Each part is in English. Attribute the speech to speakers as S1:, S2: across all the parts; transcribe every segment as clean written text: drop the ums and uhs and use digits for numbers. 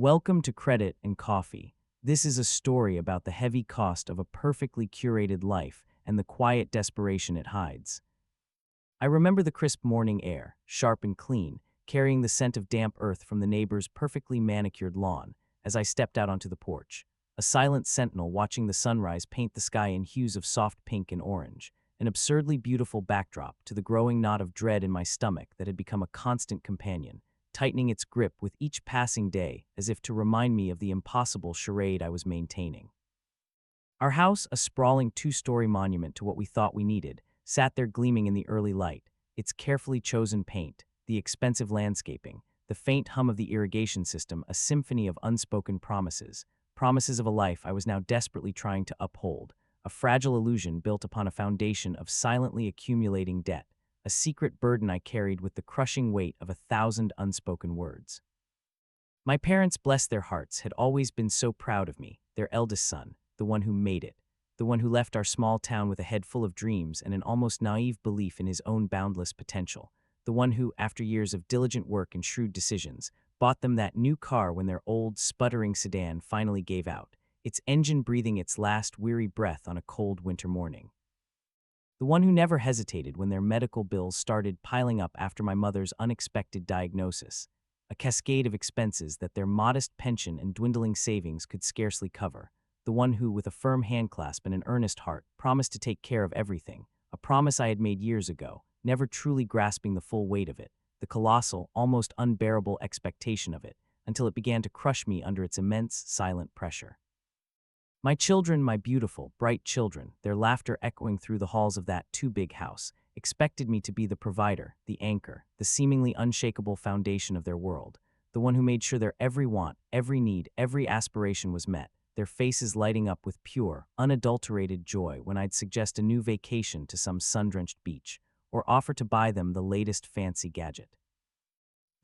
S1: Welcome to Credit and Coffee. This is a story about the heavy cost of a perfectly curated life and the quiet desperation it hides. I remember the crisp morning air, sharp and clean, carrying the scent of damp earth from the neighbor's perfectly manicured lawn as I stepped out onto the porch, a silent sentinel watching the sunrise paint the sky in hues of soft pink and orange, an absurdly beautiful backdrop to the growing knot of dread in my stomach that had become a constant companion, tightening its grip with each passing day as if to remind me of the impossible charade I was maintaining. Our house, a sprawling two-story monument to what we thought we needed, sat there gleaming in the early light, its carefully chosen paint, the expensive landscaping, the faint hum of the irrigation system, a symphony of unspoken promises, promises of a life I was now desperately trying to uphold, a fragile illusion built upon a foundation of silently accumulating debt, a secret burden I carried with the crushing weight of 1,000 unspoken words. My parents, bless their hearts, had always been so proud of me, their eldest son, the one who made it, the one who left our small town with a head full of dreams and an almost naive belief in his own boundless potential, the one who, after years of diligent work and shrewd decisions, bought them that new car when their old, sputtering sedan finally gave out, its engine breathing its last weary breath on a cold winter morning. The one who never hesitated when their medical bills started piling up after my mother's unexpected diagnosis, a cascade of expenses that their modest pension and dwindling savings could scarcely cover, the one who, with a firm handclasp and an earnest heart, promised to take care of everything, a promise I had made years ago, never truly grasping the full weight of it, the colossal, almost unbearable expectation of it, until it began to crush me under its immense, silent pressure. My children, my beautiful, bright children, their laughter echoing through the halls of that too-big house, expected me to be the provider, the anchor, the seemingly unshakable foundation of their world, the one who made sure their every want, every need, every aspiration was met, their faces lighting up with pure, unadulterated joy when I'd suggest a new vacation to some sun-drenched beach, or offer to buy them the latest fancy gadget.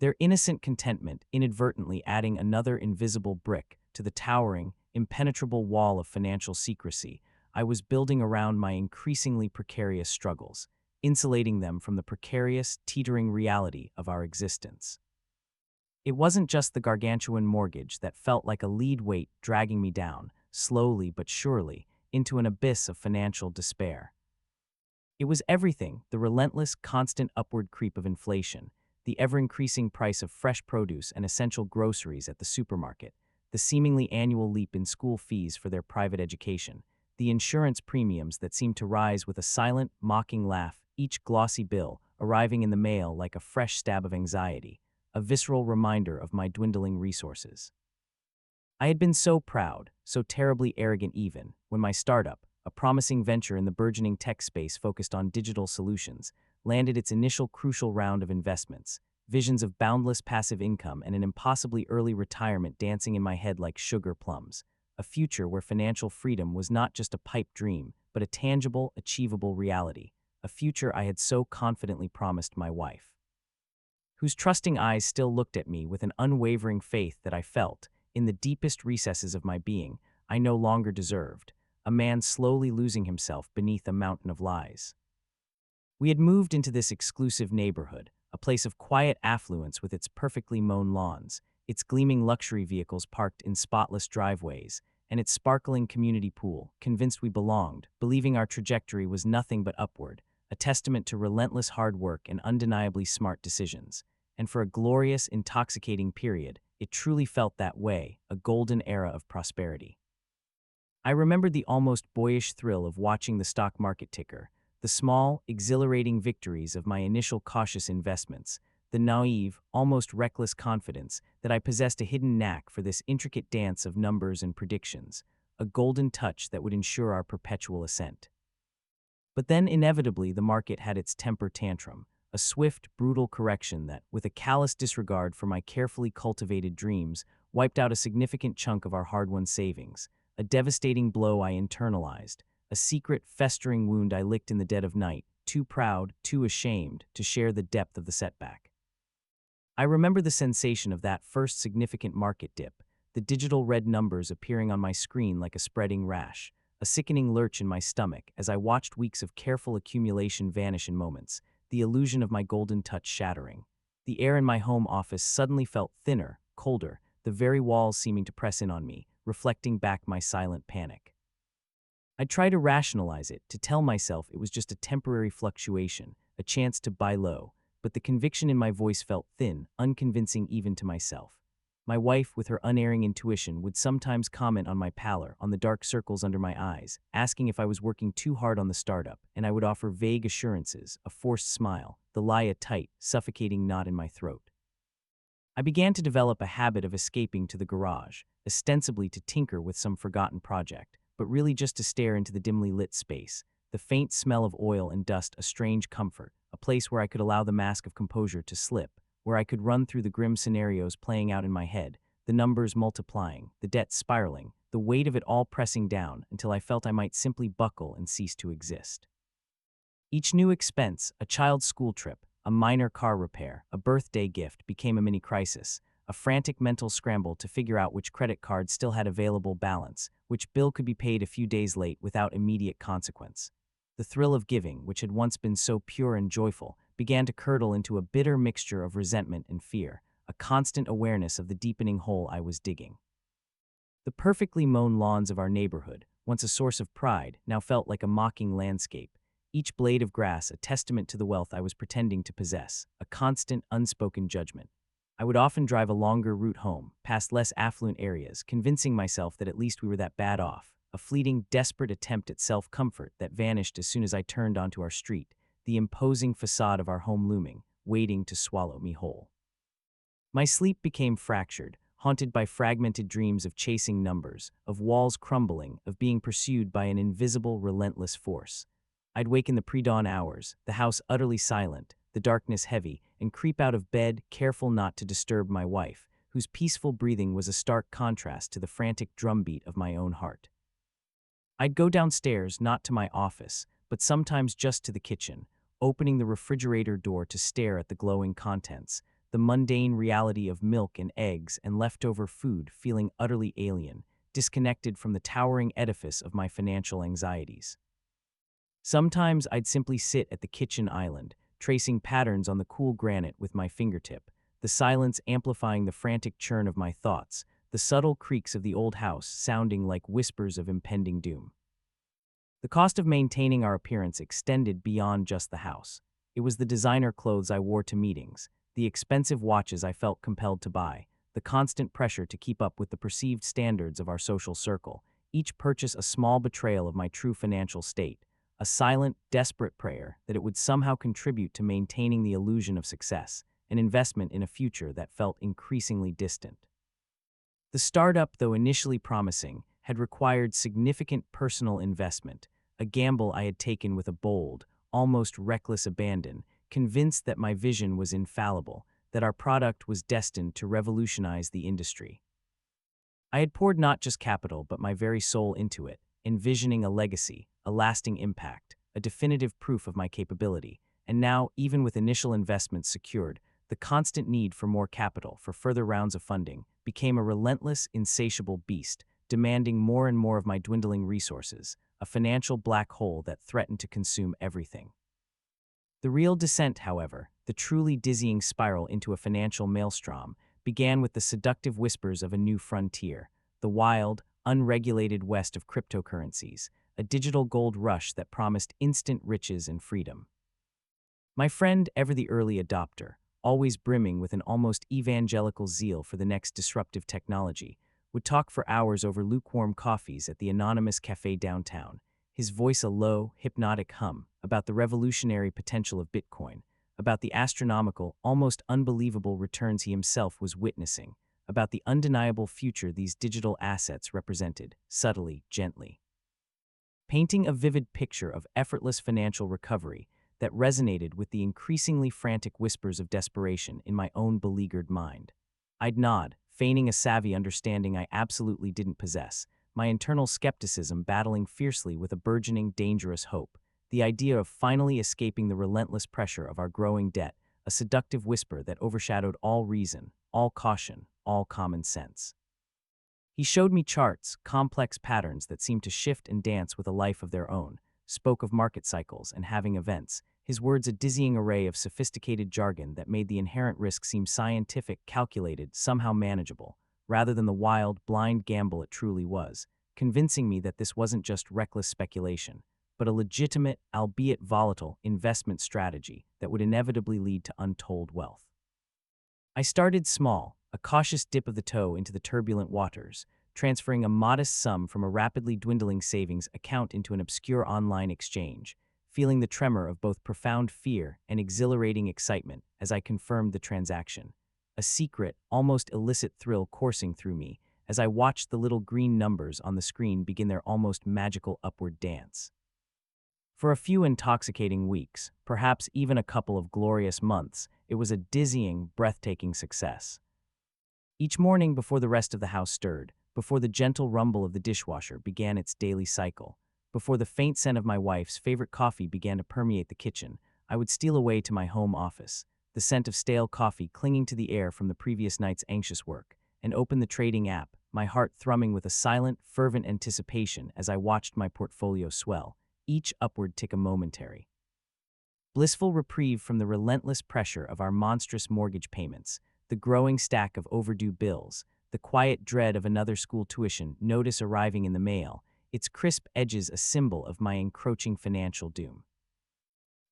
S1: Their innocent contentment inadvertently adding another invisible brick to the towering, impenetrable wall of financial secrecy I was building around my increasingly precarious struggles, insulating them from the precarious, teetering reality of our existence. It wasn't just the gargantuan mortgage that felt like a lead weight dragging me down, slowly but surely, into an abyss of financial despair. It was everything, the relentless, constant upward creep of inflation, the ever-increasing price of fresh produce and essential groceries at the supermarket, the seemingly annual leap in school fees for their private education, the insurance premiums that seemed to rise with a silent, mocking laugh, each glossy bill arriving in the mail like a fresh stab of anxiety, a visceral reminder of my dwindling resources. I had been so proud, so terribly arrogant even, when my startup, a promising venture in the burgeoning tech space focused on digital solutions, landed its initial crucial round of investments, visions of boundless passive income and an impossibly early retirement dancing in my head like sugar plums, a future where financial freedom was not just a pipe dream, but a tangible, achievable reality, a future I had so confidently promised my wife, whose trusting eyes still looked at me with an unwavering faith that I felt, in the deepest recesses of my being, I no longer deserved, a man slowly losing himself beneath a mountain of lies. We had moved into this exclusive neighborhood, a place of quiet affluence with its perfectly mown lawns, its gleaming luxury vehicles parked in spotless driveways, and its sparkling community pool, convinced we belonged, believing our trajectory was nothing but upward, a testament to relentless hard work and undeniably smart decisions. And for a glorious, intoxicating period, it truly felt that way, a golden era of prosperity. I remembered the almost boyish thrill of watching the stock market ticker, the small, exhilarating victories of my initial cautious investments, the naive, almost reckless confidence that I possessed a hidden knack for this intricate dance of numbers and predictions, a golden touch that would ensure our perpetual ascent. But then inevitably the market had its temper tantrum, a swift, brutal correction that, with a callous disregard for my carefully cultivated dreams, wiped out a significant chunk of our hard-won savings, a devastating blow I internalized, a secret, festering wound I licked in the dead of night, too proud, too ashamed to share the depth of the setback. I remember the sensation of that first significant market dip, the digital red numbers appearing on my screen like a spreading rash, a sickening lurch in my stomach as I watched weeks of careful accumulation vanish in moments, the illusion of my golden touch shattering. The air in my home office suddenly felt thinner, colder, the very walls seeming to press in on me, reflecting back my silent panic. I'd try to rationalize it, to tell myself it was just a temporary fluctuation, a chance to buy low, but the conviction in my voice felt thin, unconvincing even to myself. My wife, with her unerring intuition, would sometimes comment on my pallor, on the dark circles under my eyes, asking if I was working too hard on the startup, and I would offer vague assurances, a forced smile, the lie a tight, suffocating knot in my throat. I began to develop a habit of escaping to the garage, ostensibly to tinker with some forgotten project, but really just to stare into the dimly lit space, the faint smell of oil and dust a strange comfort, a place where I could allow the mask of composure to slip, where I could run through the grim scenarios playing out in my head, the numbers multiplying, the debt spiraling, the weight of it all pressing down until I felt I might simply buckle and cease to exist. Each new expense, a child's school trip, a minor car repair, a birthday gift, became a mini crisis, a frantic mental scramble to figure out which credit card still had available balance, which bill could be paid a few days late without immediate consequence. The thrill of giving, which had once been so pure and joyful, began to curdle into a bitter mixture of resentment and fear, a constant awareness of the deepening hole I was digging. The perfectly mown lawns of our neighborhood, once a source of pride, now felt like a mocking landscape, each blade of grass a testament to the wealth I was pretending to possess, a constant, unspoken judgment. I would often drive a longer route home, past less affluent areas, convincing myself that at least we were that bad off, a fleeting, desperate attempt at self-comfort that vanished as soon as I turned onto our street, the imposing facade of our home looming, waiting to swallow me whole. My sleep became fractured, haunted by fragmented dreams of chasing numbers, of walls crumbling, of being pursued by an invisible, relentless force. I'd wake in the pre-dawn hours, the house utterly silent, the darkness heavy, and creep out of bed, careful not to disturb my wife, whose peaceful breathing was a stark contrast to the frantic drumbeat of my own heart. I'd go downstairs, not to my office, but sometimes just to the kitchen, opening the refrigerator door to stare at the glowing contents, the mundane reality of milk and eggs and leftover food feeling utterly alien, disconnected from the towering edifice of my financial anxieties. Sometimes I'd simply sit at the kitchen island, tracing patterns on the cool granite with my fingertip, the silence amplifying the frantic churn of my thoughts, the subtle creaks of the old house sounding like whispers of impending doom. The cost of maintaining our appearance extended beyond just the house. It was the designer clothes I wore to meetings, the expensive watches I felt compelled to buy, the constant pressure to keep up with the perceived standards of our social circle, each purchase a small betrayal of my true financial state, a silent, desperate prayer that it would somehow contribute to maintaining the illusion of success, an investment in a future that felt increasingly distant. The startup, though initially promising, had required significant personal investment, a gamble I had taken with a bold, almost reckless abandon, convinced that my vision was infallible, that our product was destined to revolutionize the industry. I had poured not just capital but my very soul into it, envisioning a legacy, a lasting impact, a definitive proof of my capability, and now, even with initial investments secured, the constant need for more capital, for further rounds of funding, became a relentless, insatiable beast, demanding more and more of my dwindling resources, a financial black hole that threatened to consume everything. The real descent, however, the truly dizzying spiral into a financial maelstrom, began with the seductive whispers of a new frontier, the wild, unregulated west of cryptocurrencies, a digital gold rush that promised instant riches and freedom. My friend, ever the early adopter, always brimming with an almost evangelical zeal for the next disruptive technology, would talk for hours over lukewarm coffees at the anonymous cafe downtown, his voice a low, hypnotic hum, about the revolutionary potential of Bitcoin, about the astronomical, almost unbelievable returns he himself was witnessing, about the undeniable future these digital assets represented, subtly, gently. Painting a vivid picture of effortless financial recovery that resonated with the increasingly frantic whispers of desperation in my own beleaguered mind. I'd nod, feigning a savvy understanding I absolutely didn't possess, my internal skepticism battling fiercely with a burgeoning, dangerous hope, the idea of finally escaping the relentless pressure of our growing debt, a seductive whisper that overshadowed all reason, all caution, all common sense. He showed me charts, complex patterns that seemed to shift and dance with a life of their own, spoke of market cycles and halving events, his words a dizzying array of sophisticated jargon that made the inherent risk seem scientific, calculated, somehow manageable. rather than the wild, blind gamble it truly was, convincing me that this wasn't just reckless speculation, but a legitimate, albeit volatile, investment strategy that would inevitably lead to untold wealth. I started small, a cautious dip of the toe into the turbulent waters, transferring a modest sum from a rapidly dwindling savings account into an obscure online exchange, feeling the tremor of both profound fear and exhilarating excitement as I confirmed the transaction, a secret, almost illicit thrill coursing through me as I watched the little green numbers on the screen begin their almost magical upward dance. For a few intoxicating weeks, perhaps even a couple of glorious months, it was a dizzying, breathtaking success. Each morning before the rest of the house stirred, before the gentle rumble of the dishwasher began its daily cycle, before the faint scent of my wife's favorite coffee began to permeate the kitchen, I would steal away to my home office, the scent of stale coffee clinging to the air from the previous night's anxious work, and open the trading app, my heart thrumming with a silent, fervent anticipation as I watched my portfolio swell, each upward tick a momentary blissful reprieve from the relentless pressure of our monstrous mortgage payments, the growing stack of overdue bills, the quiet dread of another school tuition notice arriving in the mail, its crisp edges a symbol of my encroaching financial doom.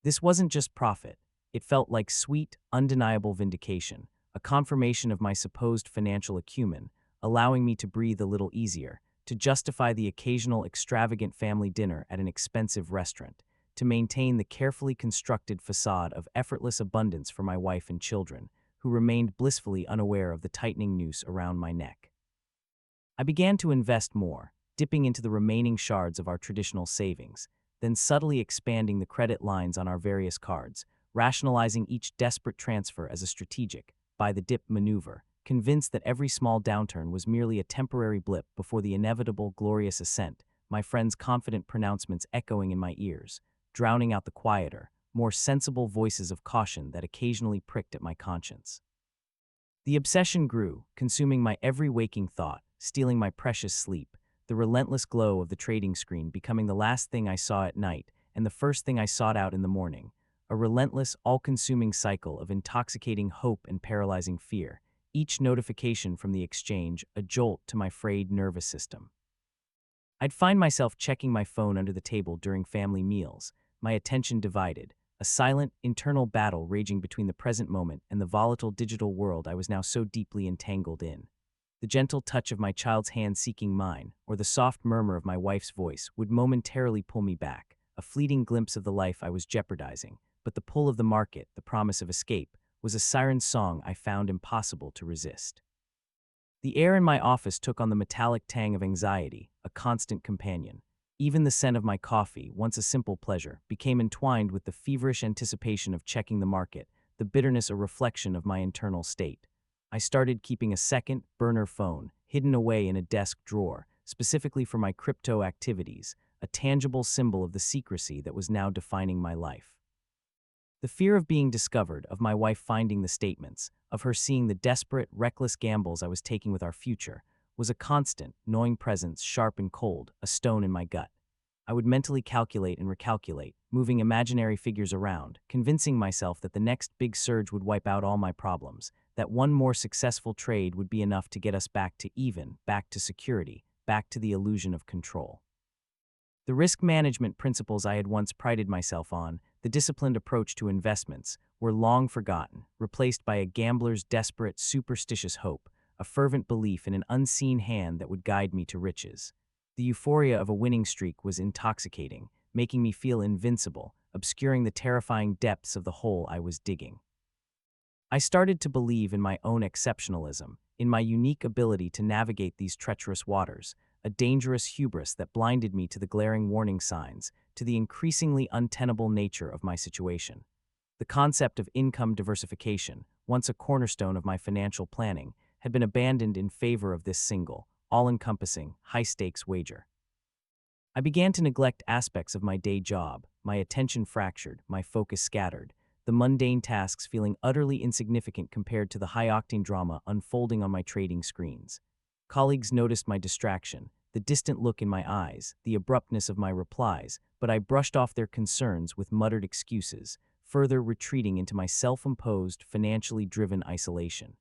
S1: This wasn't just profit, it felt like sweet, undeniable vindication, a confirmation of my supposed financial acumen, allowing me to breathe a little easier, to justify the occasional extravagant family dinner at an expensive restaurant, to maintain the carefully constructed facade of effortless abundance for my wife and children, who remained blissfully unaware of the tightening noose around my neck. I began to invest more, dipping into the remaining shards of our traditional savings, then subtly expanding the credit lines on our various cards, rationalizing each desperate transfer as a strategic, buy-the-dip maneuver, convinced that every small downturn was merely a temporary blip before the inevitable glorious ascent, my friends' confident pronouncements echoing in my ears, drowning out the quieter, more sensible voices of caution that occasionally pricked at my conscience. The obsession grew, consuming my every waking thought, stealing my precious sleep, the relentless glow of the trading screen becoming the last thing I saw at night and the first thing I sought out in the morning, a relentless, all-consuming cycle of intoxicating hope and paralyzing fear, each notification from the exchange a jolt to my frayed nervous system. I'd find myself checking my phone under the table during family meals, my attention divided, a silent, internal battle raging between the present moment and the volatile digital world I was now so deeply entangled in. The gentle touch of my child's hand seeking mine, or the soft murmur of my wife's voice, would momentarily pull me back, a fleeting glimpse of the life I was jeopardizing, but the pull of the market, the promise of escape, was a siren song I found impossible to resist. The air in my office took on the metallic tang of anxiety, a constant companion. Even the scent of my coffee, once a simple pleasure, became entwined with the feverish anticipation of checking the market, the bitterness a reflection of my internal state. I started keeping a second, burner phone, hidden away in a desk drawer, specifically for my crypto activities, a tangible symbol of the secrecy that was now defining my life. The fear of being discovered, of my wife finding the statements, of her seeing the desperate, reckless gambles I was taking with our future, was a constant, gnawing presence, sharp and cold, a stone in my gut. I would mentally calculate and recalculate, moving imaginary figures around, convincing myself that the next big surge would wipe out all my problems, that one more successful trade would be enough to get us back to even, back to security, back to the illusion of control. The risk management principles I had once prided myself on, the disciplined approach to investments, were long forgotten, replaced by a gambler's desperate, superstitious hope, a fervent belief in an unseen hand that would guide me to riches. The euphoria of a winning streak was intoxicating, making me feel invincible, obscuring the terrifying depths of the hole I was digging. I started to believe in my own exceptionalism, in my unique ability to navigate these treacherous waters, a dangerous hubris that blinded me to the glaring warning signs, to the increasingly untenable nature of my situation. The concept of income diversification, once a cornerstone of my financial planning, had been abandoned in favor of this single, all-encompassing, high-stakes wager. I began to neglect aspects of my day job, my attention fractured, my focus scattered, the mundane tasks feeling utterly insignificant compared to the high-octane drama unfolding on my trading screens. Colleagues noticed my distraction, the distant look in my eyes, the abruptness of my replies, but I brushed off their concerns with muttered excuses, further retreating into my self-imposed, financially driven isolation.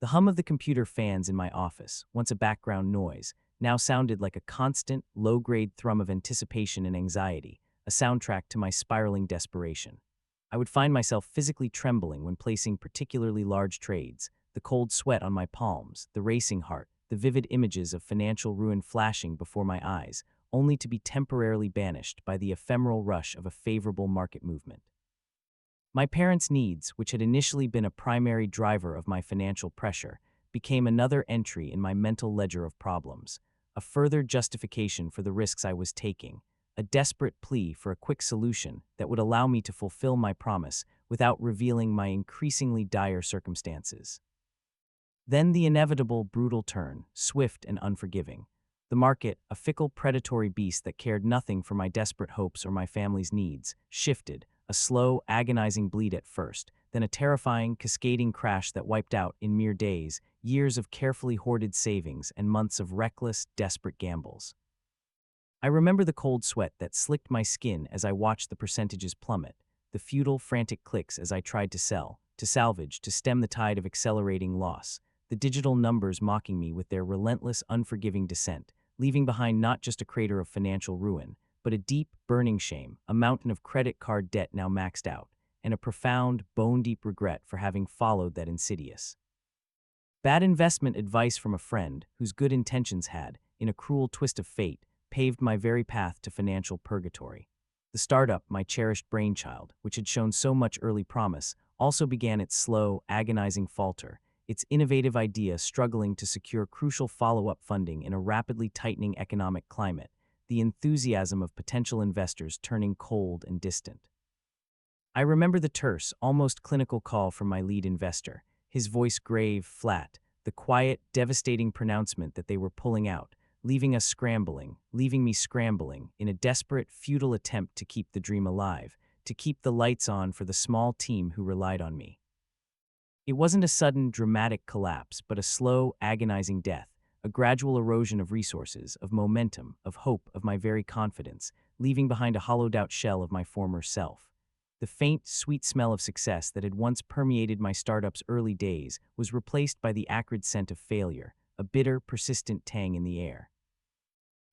S1: The hum of the computer fans in my office, once a background noise, now sounded like a constant, low-grade thrum of anticipation and anxiety, a soundtrack to my spiraling desperation. I would find myself physically trembling when placing particularly large trades, the cold sweat on my palms, the racing heart, the vivid images of financial ruin flashing before my eyes, only to be temporarily banished by the ephemeral rush of a favorable market movement. My parents' needs, which had initially been a primary driver of my financial pressure, became another entry in my mental ledger of problems, a further justification for the risks I was taking, a desperate plea for a quick solution that would allow me to fulfill my promise without revealing my increasingly dire circumstances. Then the inevitable brutal turn, swift and unforgiving. The market, a fickle predatory beast that cared nothing for my desperate hopes or my family's needs, shifted, a slow, agonizing bleed at first, then a terrifying, cascading crash that wiped out, in mere days, years of carefully hoarded savings and months of reckless, desperate gambles. I remember the cold sweat that slicked my skin as I watched the percentages plummet, the futile, frantic clicks as I tried to sell, to salvage, to stem the tide of accelerating loss, the digital numbers mocking me with their relentless, unforgiving descent, leaving behind not just a crater of financial ruin, but a deep, burning shame, a mountain of credit card debt now maxed out, and a profound, bone-deep regret for having followed that insidious, bad investment advice from a friend whose good intentions had, in a cruel twist of fate, paved my very path to financial purgatory. The startup, my cherished brainchild, which had shown so much early promise, also began its slow, agonizing falter, its innovative idea struggling to secure crucial follow-up funding in a rapidly tightening economic climate, the enthusiasm of potential investors turning cold and distant. I remember the terse, almost clinical call from my lead investor, his voice grave, flat, the quiet, devastating pronouncement that they were pulling out, leaving me scrambling, in a desperate, futile attempt to keep the dream alive, to keep the lights on for the small team who relied on me. It wasn't a sudden, dramatic collapse, but a slow, agonizing death, a gradual erosion of resources, of momentum, of hope, of my very confidence, leaving behind a hollowed-out shell of my former self. The faint, sweet smell of success that had once permeated my startup's early days was replaced by the acrid scent of failure, a bitter, persistent tang in the air.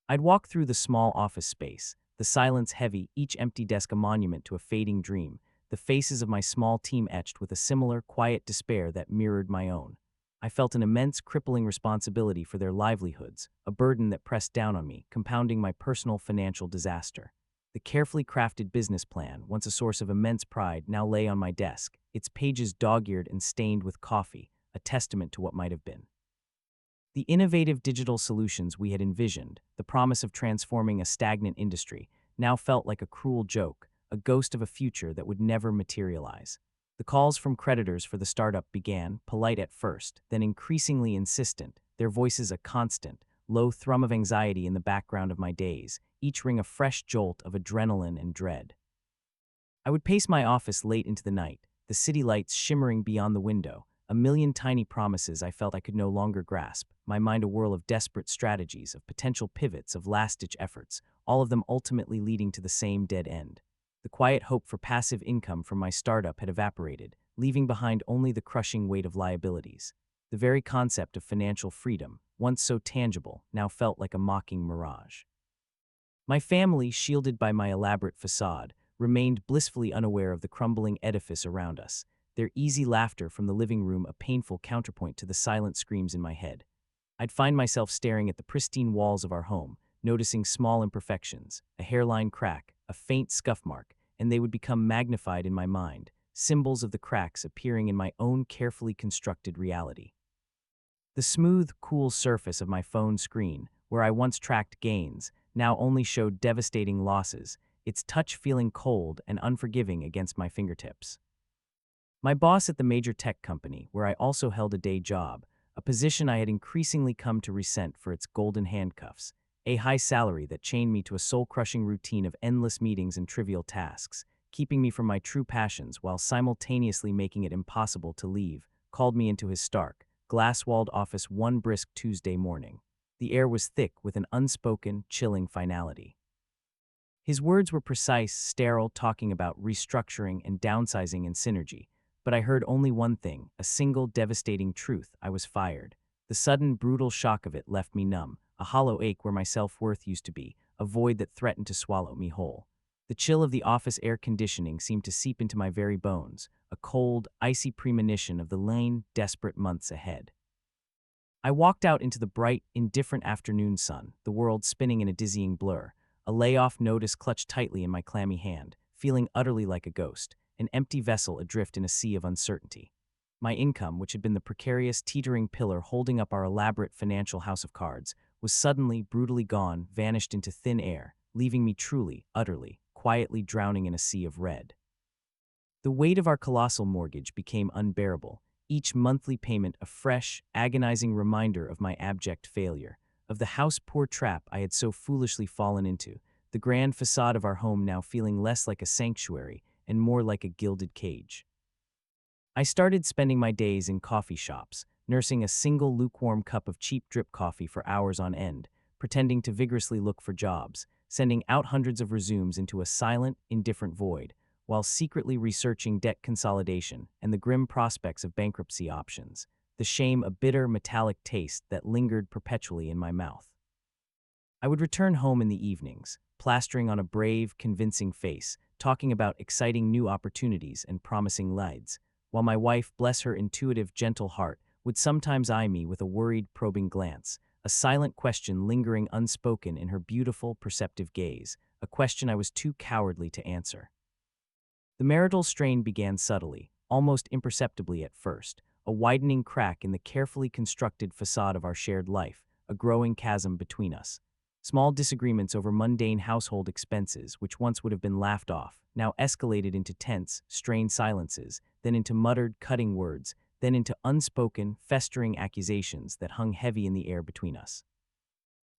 S1: I'd walk through the small office space, the silence heavy, each empty desk a monument to a fading dream, the faces of my small team etched with a similar, quiet despair that mirrored my own. I felt an immense, crippling responsibility for their livelihoods, a burden that pressed down on me, compounding my personal financial disaster. The carefully crafted business plan, once a source of immense pride, now lay on my desk, its pages dog-eared and stained with coffee, a testament to what might have been. The innovative digital solutions we had envisioned, the promise of transforming a stagnant industry, now felt like a cruel joke, a ghost of a future that would never materialize. The calls from creditors for the startup began, polite at first, then increasingly insistent, their voices a constant, low thrum of anxiety in the background of my days, each ring a fresh jolt of adrenaline and dread. I would pace my office late into the night, the city lights shimmering beyond the window, a million tiny promises I felt I could no longer grasp, my mind a whirl of desperate strategies, of potential pivots, of last-ditch efforts, all of them ultimately leading to the same dead end. The quiet hope for passive income from my startup had evaporated, leaving behind only the crushing weight of liabilities. The very concept of financial freedom, once so tangible, now felt like a mocking mirage. My family, shielded by my elaborate facade, remained blissfully unaware of the crumbling edifice around us, their easy laughter from the living room a painful counterpoint to the silent screams in my head. I'd find myself staring at the pristine walls of our home, noticing small imperfections, a hairline crack, a faint scuff mark, and they would become magnified in my mind, symbols of the cracks appearing in my own carefully constructed reality. The smooth, cool surface of my phone screen, where I once tracked gains, now only showed devastating losses, its touch feeling cold and unforgiving against my fingertips. My boss at the major tech company, where I also held a day job, a position I had increasingly come to resent for its golden handcuffs, a high salary that chained me to a soul-crushing routine of endless meetings and trivial tasks, keeping me from my true passions while simultaneously making it impossible to leave, called me into his stark, glass-walled office one brisk Tuesday morning. The air was thick with an unspoken, chilling finality. His words were precise, sterile, talking about restructuring and downsizing and synergy, But I heard only one thing, a single devastating truth: I was fired. The sudden, brutal shock of it left me numb, a hollow ache where my self-worth used to be, a void that threatened to swallow me whole. The chill of the office air conditioning seemed to seep into my very bones, a cold, icy premonition of the lane, desperate months ahead. I walked out into the bright, indifferent afternoon sun, the world spinning in a dizzying blur, a layoff notice clutched tightly in my clammy hand, feeling utterly like a ghost, an empty vessel adrift in a sea of uncertainty. My income, which had been the precarious, teetering pillar holding up our elaborate financial house of cards, was suddenly, brutally gone, vanished into thin air, leaving me truly, utterly, quietly drowning in a sea of red. The weight of our colossal mortgage became unbearable, each monthly payment a fresh, agonizing reminder of my abject failure, of the house-poor trap I had so foolishly fallen into, the grand facade of our home now feeling less like a sanctuary and more like a gilded cage. I started spending my days in coffee shops, nursing a single lukewarm cup of cheap drip coffee for hours on end, pretending to vigorously look for jobs, sending out hundreds of resumes into a silent, indifferent void, while secretly researching debt consolidation and the grim prospects of bankruptcy options, the shame a bitter, metallic taste that lingered perpetually in my mouth. I would return home in the evenings, plastering on a brave, convincing face, talking about exciting new opportunities and promising leads, while my wife, bless her intuitive, gentle heart, would sometimes eye me with a worried, probing glance, a silent question lingering unspoken in her beautiful, perceptive gaze, a question I was too cowardly to answer. The marital strain began subtly, almost imperceptibly at first, a widening crack in the carefully constructed facade of our shared life, a growing chasm between us. Small disagreements over mundane household expenses, which once would have been laughed off, now escalated into tense, strained silences, then into muttered, cutting words, then into unspoken, festering accusations that hung heavy in the air between us.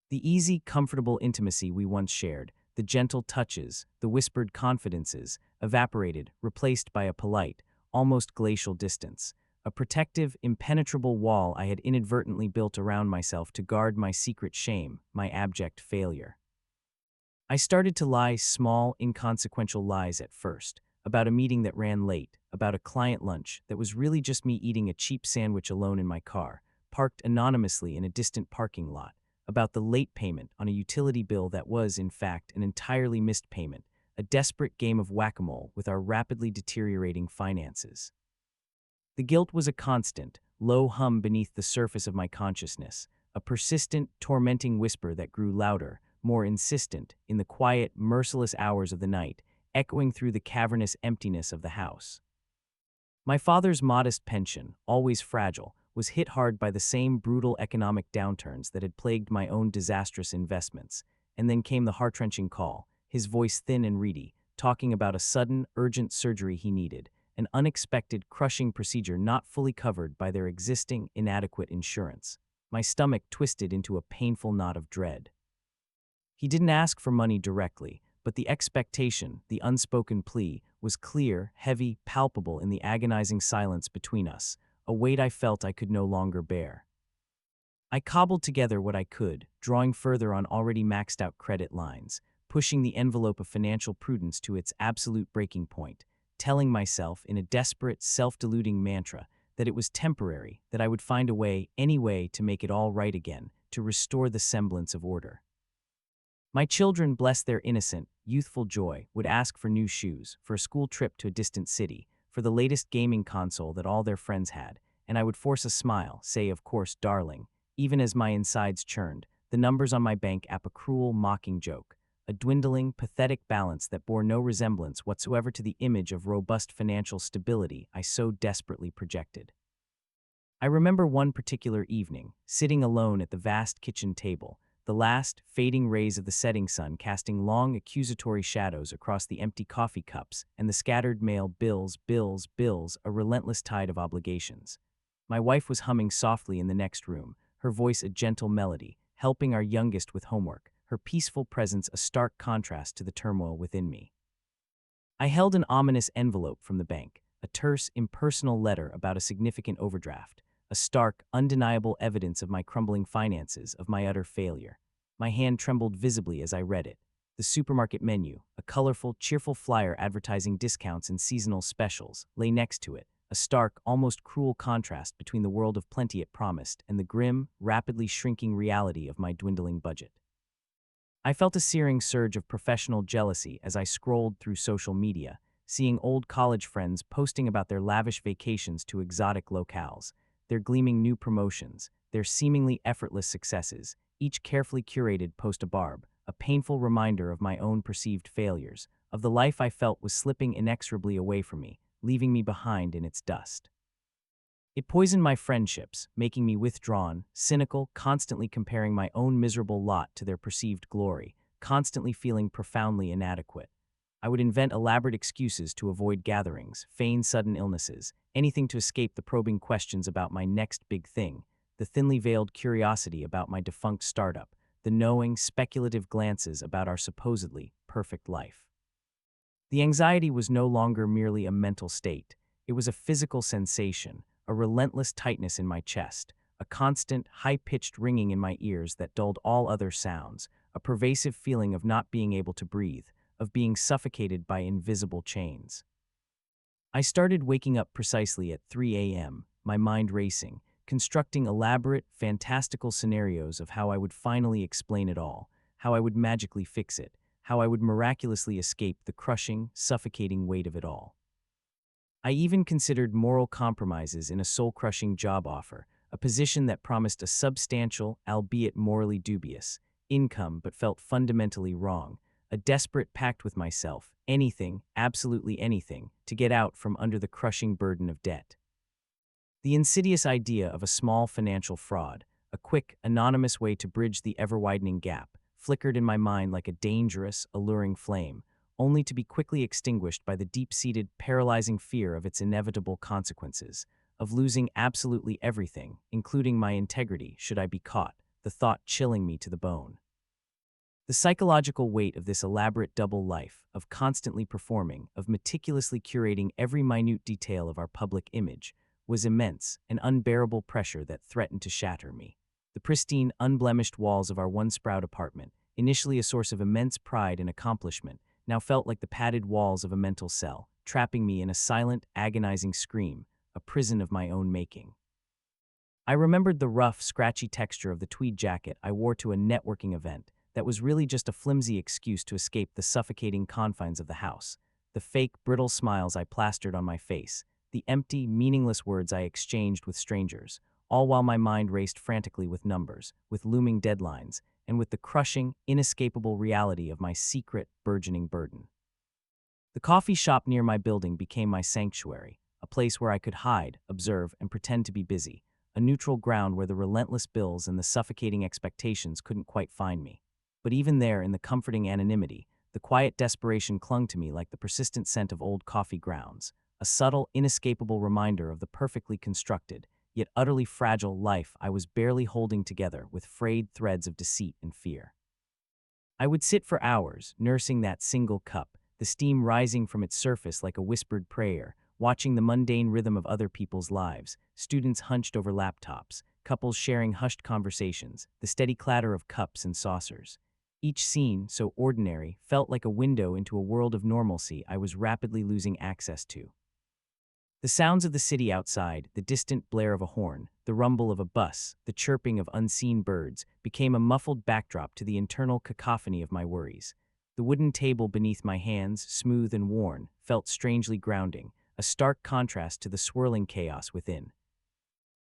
S1: The easy, comfortable intimacy we once shared, the gentle touches, the whispered confidences, evaporated, replaced by a polite, almost glacial distance, a protective, impenetrable wall I had inadvertently built around myself to guard my secret shame, my abject failure. I started to lie small, inconsequential lies at first, about a meeting that ran late, about a client lunch that was really just me eating a cheap sandwich alone in my car, parked anonymously in a distant parking lot, about the late payment on a utility bill that was, in fact, an entirely missed payment, a desperate game of whack-a-mole with our rapidly deteriorating finances. The guilt was a constant, low hum beneath the surface of my consciousness, a persistent, tormenting whisper that grew louder, more insistent, in the quiet, merciless hours of the night, echoing through the cavernous emptiness of the house. My father's modest pension, always fragile, was hit hard by the same brutal economic downturns that had plagued my own disastrous investments, and then came the heart-wrenching call, his voice thin and reedy, talking about a sudden, urgent surgery he needed, an unexpected, crushing procedure not fully covered by their existing, inadequate insurance. My stomach twisted into a painful knot of dread. He didn't ask for money directly, but the expectation, the unspoken plea, was clear, heavy, palpable in the agonizing silence between us, a weight I felt I could no longer bear. I cobbled together what I could, drawing further on already maxed-out credit lines, pushing the envelope of financial prudence to its absolute breaking point, telling myself in a desperate, self-deluding mantra that it was temporary, that I would find a way, any way, to make it all right again, to restore the semblance of order. My children, bless their innocent, youthful joy, would ask for new shoes, for a school trip to a distant city, for the latest gaming console that all their friends had, and I would force a smile, say, of course, darling, even as my insides churned, the numbers on my bank app a cruel, mocking joke, a dwindling, pathetic balance that bore no resemblance whatsoever to the image of robust financial stability I so desperately projected. I remember one particular evening, sitting alone at the vast kitchen table, the last, fading rays of the setting sun casting long, accusatory shadows across the empty coffee cups and the scattered mail bills, a relentless tide of obligations. My wife was humming softly in the next room, her voice a gentle melody, helping our youngest with homework, her peaceful presence a stark contrast to the turmoil within me. I held an ominous envelope from the bank, a terse, impersonal letter about a significant overdraft, a stark, undeniable evidence of my crumbling finances, of my utter failure. My hand trembled visibly as I read it. The supermarket menu, a colorful, cheerful flyer advertising discounts and seasonal specials, lay next to it, a stark, almost cruel contrast between the world of plenty it promised and the grim, rapidly shrinking reality of my dwindling budget. I felt a searing surge of professional jealousy as I scrolled through social media, seeing old college friends posting about their lavish vacations to exotic locales, their gleaming new promotions, their seemingly effortless successes, each carefully curated post-abarb, a painful reminder of my own perceived failures, of the life I felt was slipping inexorably away from me, leaving me behind in its dust. It poisoned my friendships, making me withdrawn, cynical, constantly comparing my own miserable lot to their perceived glory, constantly feeling profoundly inadequate. I would invent elaborate excuses to avoid gatherings, feign sudden illnesses, anything to escape the probing questions about my next big thing, the thinly veiled curiosity about my defunct startup, the knowing, speculative glances about our supposedly perfect life. The anxiety was no longer merely a mental state. It was a physical sensation, a relentless tightness in my chest, a constant, high-pitched ringing in my ears that dulled all other sounds, a pervasive feeling of not being able to breathe, of being suffocated by invisible chains. I started waking up precisely at 3 a.m., my mind racing, constructing elaborate, fantastical scenarios of how I would finally explain it all, how I would magically fix it, how I would miraculously escape the crushing, suffocating weight of it all. I even considered moral compromises in a soul-crushing job offer, a position that promised a substantial, albeit morally dubious, income but felt fundamentally wrong, a desperate pact with myself, anything, absolutely anything, to get out from under the crushing burden of debt. The insidious idea of a small financial fraud, a quick, anonymous way to bridge the ever-widening gap, flickered in my mind like a dangerous, alluring flame, only to be quickly extinguished by the deep-seated, paralyzing fear of its inevitable consequences, of losing absolutely everything, including my integrity, should I be caught, the thought chilling me to the bone. The psychological weight of this elaborate double life, of constantly performing, of meticulously curating every minute detail of our public image, was immense, an unbearable pressure that threatened to shatter me. The pristine, unblemished walls of our one-sprout apartment, initially a source of immense pride and accomplishment, now felt like the padded walls of a mental cell, trapping me in a silent, agonizing scream, a prison of my own making. I remembered the rough, scratchy texture of the tweed jacket I wore to a networking event that was really just a flimsy excuse to escape the suffocating confines of the house, the fake, brittle smiles I plastered on my face, the empty, meaningless words I exchanged with strangers, all while my mind raced frantically with numbers, with looming deadlines, and with the crushing, inescapable reality of my secret, burgeoning burden. The coffee shop near my building became my sanctuary, a place where I could hide, observe, and pretend to be busy, a neutral ground where the relentless bills and the suffocating expectations couldn't quite find me. But even there, in the comforting anonymity, the quiet desperation clung to me like the persistent scent of old coffee grounds, a subtle, inescapable reminder of the perfectly constructed, yet utterly fragile life I was barely holding together with frayed threads of deceit and fear. I would sit for hours, nursing that single cup, the steam rising from its surface like a whispered prayer, watching the mundane rhythm of other people's lives, students hunched over laptops, couples sharing hushed conversations, the steady clatter of cups and saucers. Each scene, so ordinary, felt like a window into a world of normalcy I was rapidly losing access to. The sounds of the city outside, the distant blare of a horn, the rumble of a bus, the chirping of unseen birds, became a muffled backdrop to the internal cacophony of my worries. The wooden table beneath my hands, smooth and worn, felt strangely grounding, a stark contrast to the swirling chaos within.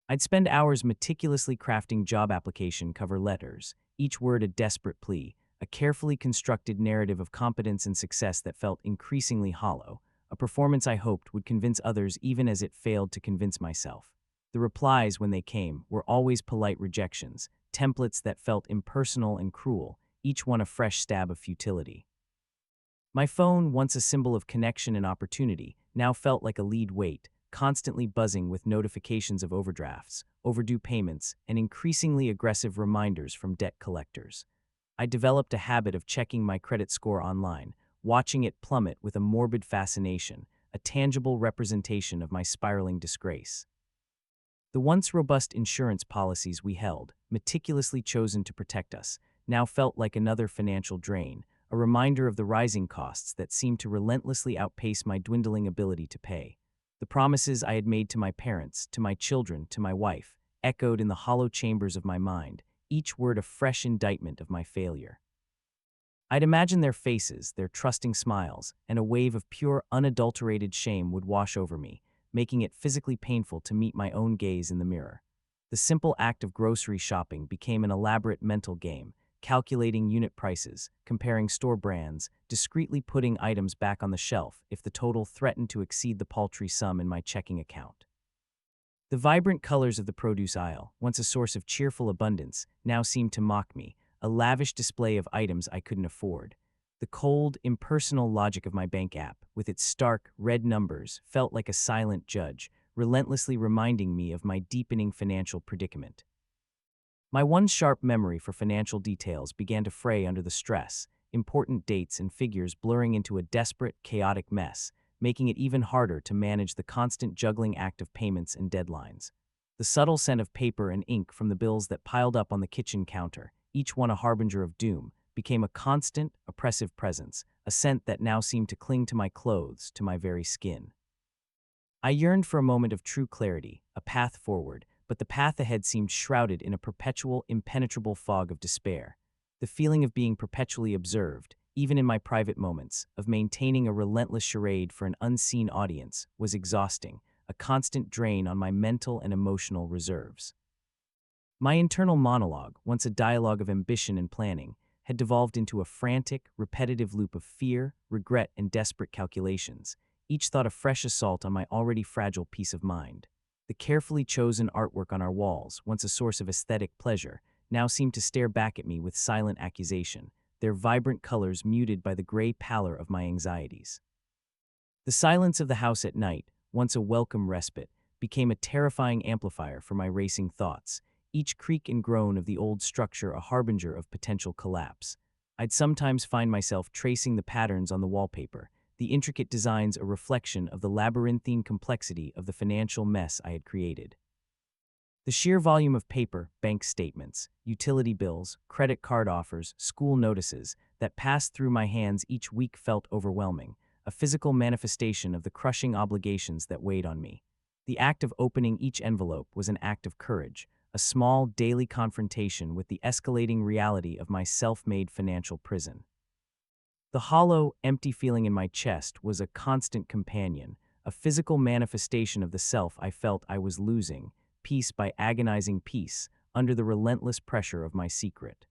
S1: I'd spend hours meticulously crafting job application cover letters, each word a desperate plea, a carefully constructed narrative of competence and success that felt increasingly hollow, a performance I hoped would convince others even as it failed to convince myself. The replies, when they came, were always polite rejections, templates that felt impersonal and cruel, each one a fresh stab of futility. My phone, once a symbol of connection and opportunity, now felt like a lead weight, constantly buzzing with notifications of overdrafts, overdue payments, and increasingly aggressive reminders from debt collectors. I developed a habit of checking my credit score online, watching it plummet with a morbid fascination, a tangible representation of my spiraling disgrace. The once robust insurance policies we held, meticulously chosen to protect us, now felt like another financial drain, a reminder of the rising costs that seemed to relentlessly outpace my dwindling ability to pay. The promises I had made to my parents, to my children, to my wife, echoed in the hollow chambers of my mind, each word a fresh indictment of my failure. I'd imagine their faces, their trusting smiles, and a wave of pure, unadulterated shame would wash over me, making it physically painful to meet my own gaze in the mirror. The simple act of grocery shopping became an elaborate mental game, calculating unit prices, comparing store brands, discreetly putting items back on the shelf if the total threatened to exceed the paltry sum in my checking account. The vibrant colors of the produce aisle, once a source of cheerful abundance, now seemed to mock me, a lavish display of items I couldn't afford. The cold, impersonal logic of my bank app, with its stark, red numbers, felt like a silent judge, relentlessly reminding me of my deepening financial predicament. My once sharp memory for financial details began to fray under the stress, important dates and figures blurring into a desperate, chaotic mess, making it even harder to manage the constant juggling act of payments and deadlines. The subtle scent of paper and ink from the bills that piled up on the kitchen counter, each one a harbinger of doom, became a constant, oppressive presence, a scent that now seemed to cling to my clothes, to my very skin. I yearned for a moment of true clarity, a path forward, but the path ahead seemed shrouded in a perpetual, impenetrable fog of despair. The feeling of being perpetually observed, even in my private moments, of maintaining a relentless charade for an unseen audience, was exhausting, a constant drain on my mental and emotional reserves. My internal monologue, once a dialogue of ambition and planning, had devolved into a frantic, repetitive loop of fear, regret, and desperate calculations, each thought a fresh assault on my already fragile peace of mind. The carefully chosen artwork on our walls, once a source of aesthetic pleasure, now seemed to stare back at me with silent accusation, their vibrant colors muted by the gray pallor of my anxieties. The silence of the house at night, once a welcome respite, became a terrifying amplifier for my racing thoughts, each creak and groan of the old structure a harbinger of potential collapse. I'd sometimes find myself tracing the patterns on the wallpaper, the intricate designs a reflection of the labyrinthine complexity of the financial mess I had created. The sheer volume of paper, bank statements, utility bills, credit card offers, school notices that passed through my hands each week felt overwhelming, a physical manifestation of the crushing obligations that weighed on me. The act of opening each envelope was an act of courage, a small daily confrontation with the escalating reality of my self-made financial prison. The hollow, empty feeling in my chest was a constant companion, a physical manifestation of the self I felt I was losing, piece by agonizing piece, under the relentless pressure of my secret.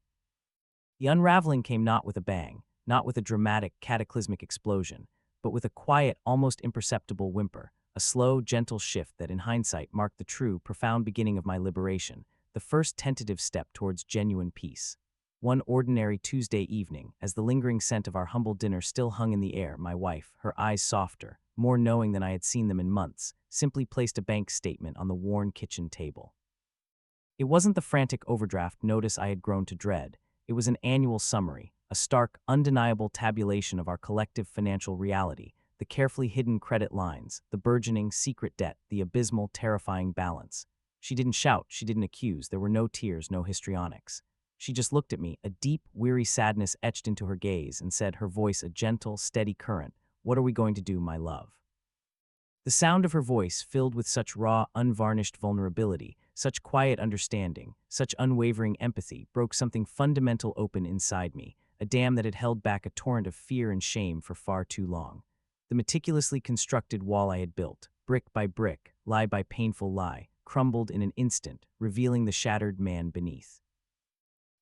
S1: The unraveling came not with a bang, not with a dramatic, cataclysmic explosion, but with a quiet, almost imperceptible whimper, a slow, gentle shift that in hindsight marked the true, profound beginning of my liberation, the first tentative step towards genuine peace. One ordinary Tuesday evening, as the lingering scent of our humble dinner still hung in the air, my wife, her eyes softer, more knowing than I had seen them in months, simply placed a bank statement on the worn kitchen table. It wasn't the frantic overdraft notice I had grown to dread. It was an annual summary, a stark, undeniable tabulation of our collective financial reality, the carefully hidden credit lines, the burgeoning secret debt, the abysmal, terrifying balance. She didn't shout, she didn't accuse, there were no tears, no histrionics. She just looked at me, a deep, weary sadness etched into her gaze, and said, her voice a gentle, steady current, "What are we going to do, my love?" The sound of her voice, filled with such raw, unvarnished vulnerability, such quiet understanding, such unwavering empathy, broke something fundamental open inside me, a dam that had held back a torrent of fear and shame for far too long. The meticulously constructed wall I had built, brick by brick, lie by painful lie, crumbled in an instant, revealing the shattered man beneath.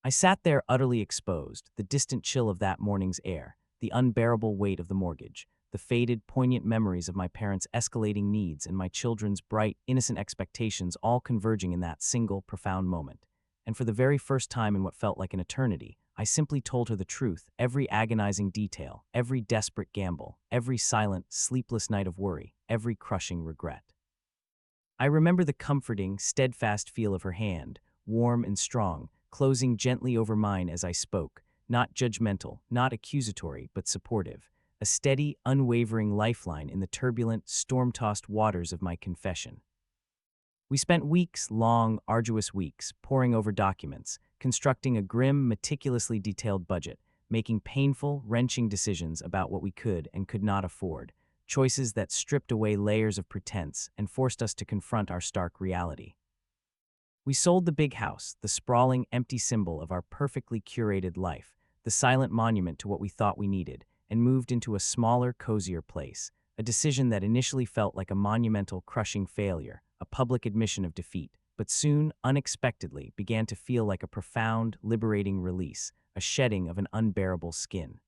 S1: I sat there utterly exposed, the distant chill of that morning's air, the unbearable weight of the mortgage, the faded, poignant memories of my parents' escalating needs and my children's bright, innocent expectations all converging in that single, profound moment. And for the very first time in what felt like an eternity, I simply told her the truth, every agonizing detail, every desperate gamble, every silent, sleepless night of worry, every crushing regret. I remember the comforting, steadfast feel of her hand, warm and strong, closing gently over mine as I spoke, not judgmental, not accusatory, but supportive, a steady, unwavering lifeline in the turbulent, storm-tossed waters of my confession. We spent weeks, long, arduous weeks, poring over documents, constructing a grim, meticulously detailed budget, making painful, wrenching decisions about what we could and could not afford, choices that stripped away layers of pretense and forced us to confront our stark reality. We sold the big house, the sprawling, empty symbol of our perfectly curated life, the silent monument to what we thought we needed, and moved into a smaller, cozier place, a decision that initially felt like a monumental, crushing failure, a public admission of defeat, but soon, unexpectedly, began to feel like a profound, liberating release, a shedding of an unbearable skin.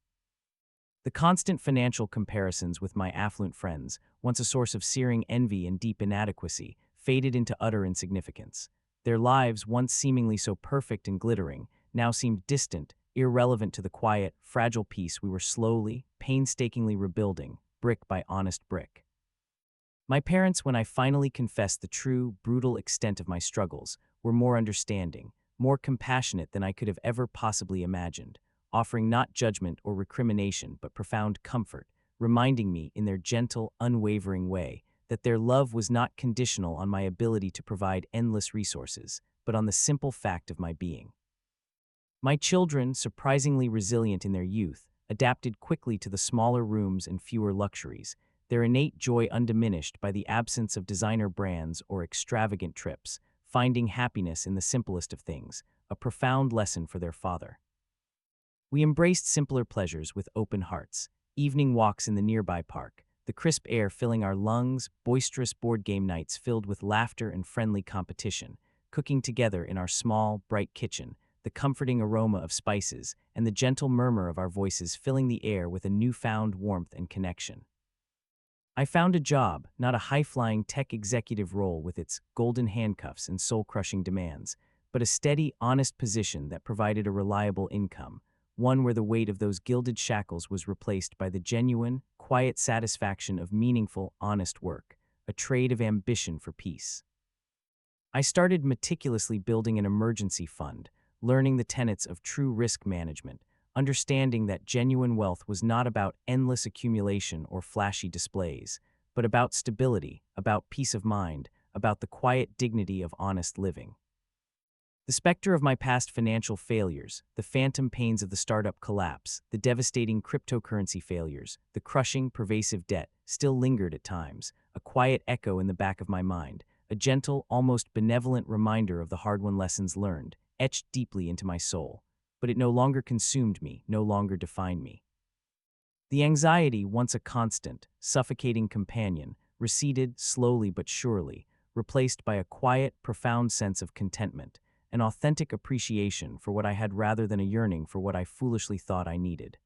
S1: The constant financial comparisons with my affluent friends, once a source of searing envy and deep inadequacy, faded into utter insignificance. Their lives, once seemingly so perfect and glittering, now seemed distant, irrelevant to the quiet, fragile peace we were slowly, painstakingly rebuilding, brick by honest brick. My parents, when I finally confessed the true, brutal extent of my struggles, were more understanding, more compassionate than I could have ever possibly imagined, offering not judgment or recrimination but profound comfort, reminding me in their gentle, unwavering way that their love was not conditional on my ability to provide endless resources, but on the simple fact of my being. My children, surprisingly resilient in their youth, adapted quickly to the smaller rooms and fewer luxuries, their innate joy undiminished by the absence of designer brands or extravagant trips, finding happiness in the simplest of things, a profound lesson for their father. We embraced simpler pleasures with open hearts, evening walks in the nearby park, the crisp air filling our lungs, boisterous board game nights filled with laughter and friendly competition, cooking together in our small, bright kitchen, the comforting aroma of spices, and the gentle murmur of our voices filling the air with a newfound warmth and connection. I found a job, not a high-flying tech executive role with its golden handcuffs and soul-crushing demands, but a steady, honest position that provided a reliable income, one where the weight of those gilded shackles was replaced by the genuine, quiet satisfaction of meaningful, honest work, a trade of ambition for peace. I started meticulously building an emergency fund, learning the tenets of true risk management, understanding that genuine wealth was not about endless accumulation or flashy displays, but about stability, about peace of mind, about the quiet dignity of honest living. The specter of my past financial failures, the phantom pains of the startup collapse, the devastating cryptocurrency failures, the crushing, pervasive debt, still lingered at times, a quiet echo in the back of my mind, a gentle, almost benevolent reminder of the hard-won lessons learned, etched deeply into my soul. But it no longer consumed me, no longer defined me. The anxiety, once a constant, suffocating companion, receded slowly but surely, replaced by a quiet, profound sense of contentment, an authentic appreciation for what I had rather than a yearning for what I foolishly thought I needed.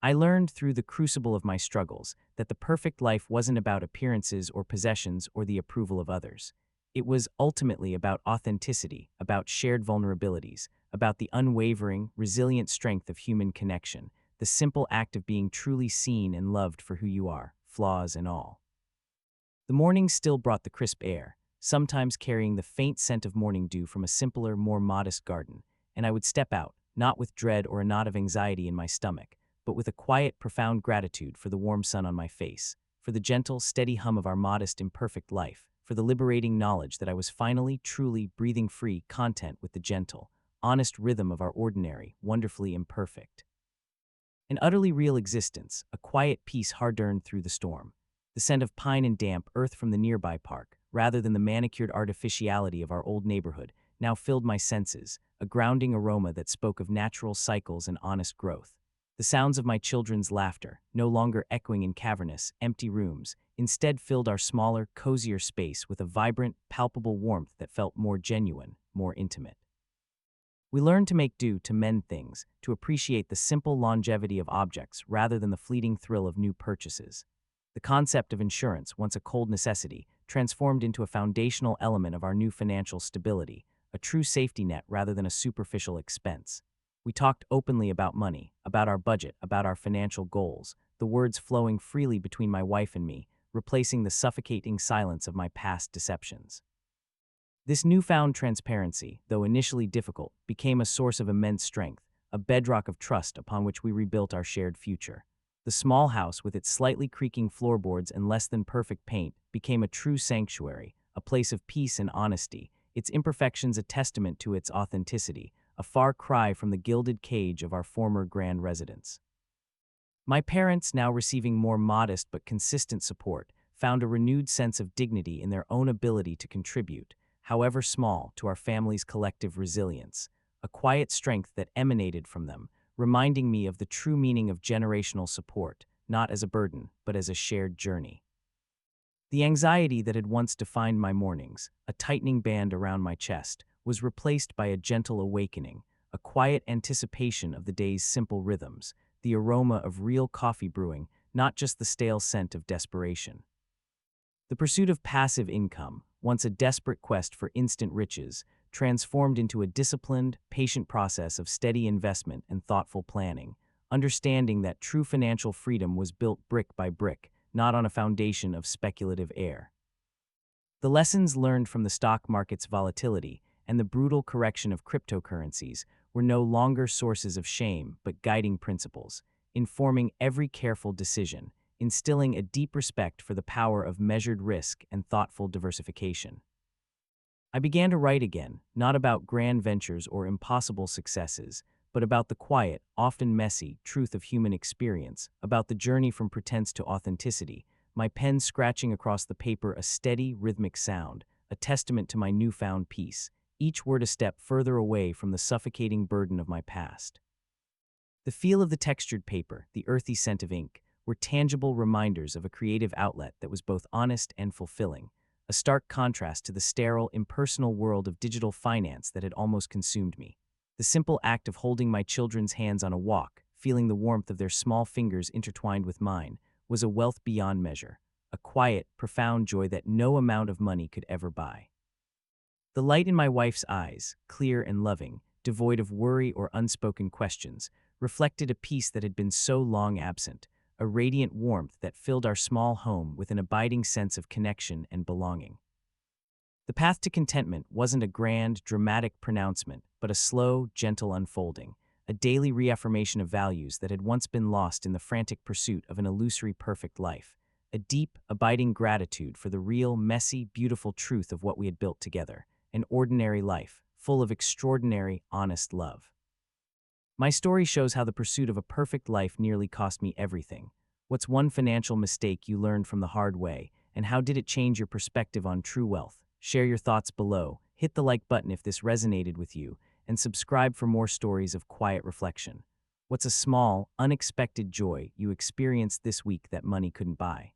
S1: I learned through the crucible of my struggles that the perfect life wasn't about appearances or possessions or the approval of others. It was ultimately about authenticity, about shared vulnerabilities, about the unwavering, resilient strength of human connection, the simple act of being truly seen and loved for who you are, flaws and all. The mornings still brought the crisp air, sometimes carrying the faint scent of morning dew from a simpler, more modest garden, and I would step out, not with dread or a knot of anxiety in my stomach, but with a quiet, profound gratitude for the warm sun on my face, for the gentle, steady hum of our modest, imperfect life, for the liberating knowledge that I was finally, truly, breathing free, content with the gentle, honest rhythm of our ordinary, wonderfully imperfect. An utterly real existence, a quiet peace hard-earned through the storm. The scent of pine and damp earth from the nearby park, rather than the manicured artificiality of our old neighborhood, now filled my senses, a grounding aroma that spoke of natural cycles and honest growth. The sounds of my children's laughter, no longer echoing in cavernous, empty rooms, instead filled our smaller, cozier space with a vibrant, palpable warmth that felt more genuine, more intimate. We learned to make do, to mend things, to appreciate the simple longevity of objects rather than the fleeting thrill of new purchases. The concept of insurance, once a cold necessity, transformed into a foundational element of our new financial stability, a true safety net rather than a superficial expense. We talked openly about money, about our budget, about our financial goals, the words flowing freely between my wife and me, replacing the suffocating silence of my past deceptions. This newfound transparency, though initially difficult, became a source of immense strength, a bedrock of trust upon which we rebuilt our shared future. The small house, with its slightly creaking floorboards and less than perfect paint, became a true sanctuary, a place of peace and honesty, its imperfections a testament to its authenticity, a far cry from the gilded cage of our former grand residence. My parents, now receiving more modest but consistent support, found a renewed sense of dignity in their own ability to contribute, however small, to our family's collective resilience, a quiet strength that emanated from them, reminding me of the true meaning of generational support, not as a burden, but as a shared journey. The anxiety that had once defined my mornings, a tightening band around my chest, was replaced by a gentle awakening, a quiet anticipation of the day's simple rhythms, the aroma of real coffee brewing, not just the stale scent of desperation. The pursuit of passive income, once a desperate quest for instant riches, transformed into a disciplined, patient process of steady investment and thoughtful planning, understanding that true financial freedom was built brick by brick, not on a foundation of speculative air. The lessons learned from the stock market's volatility and the brutal correction of cryptocurrencies were no longer sources of shame but guiding principles, informing every careful decision, instilling a deep respect for the power of measured risk and thoughtful diversification. I began to write again, not about grand ventures or impossible successes, but about the quiet, often messy, truth of human experience, about the journey from pretense to authenticity, my pen scratching across the paper a steady, rhythmic sound, a testament to my newfound peace, each word a step further away from the suffocating burden of my past. The feel of the textured paper, the earthy scent of ink, were tangible reminders of a creative outlet that was both honest and fulfilling, a stark contrast to the sterile, impersonal world of digital finance that had almost consumed me. The simple act of holding my children's hands on a walk, feeling the warmth of their small fingers intertwined with mine, was a wealth beyond measure, a quiet, profound joy that no amount of money could ever buy. The light in my wife's eyes, clear and loving, devoid of worry or unspoken questions, reflected a peace that had been so long absent, a radiant warmth that filled our small home with an abiding sense of connection and belonging. The path to contentment wasn't a grand, dramatic pronouncement, but a slow, gentle unfolding, a daily reaffirmation of values that had once been lost in the frantic pursuit of an illusory perfect life, a deep, abiding gratitude for the real, messy, beautiful truth of what we had built together, an ordinary life, full of extraordinary, honest love. My story shows how the pursuit of a perfect life nearly cost me everything. What's one financial mistake you learned from the hard way, and how did it change your perspective on true wealth? Share your thoughts below, hit the like button if this resonated with you, and subscribe for more stories of quiet reflection. What's a small, unexpected joy you experienced this week that money couldn't buy?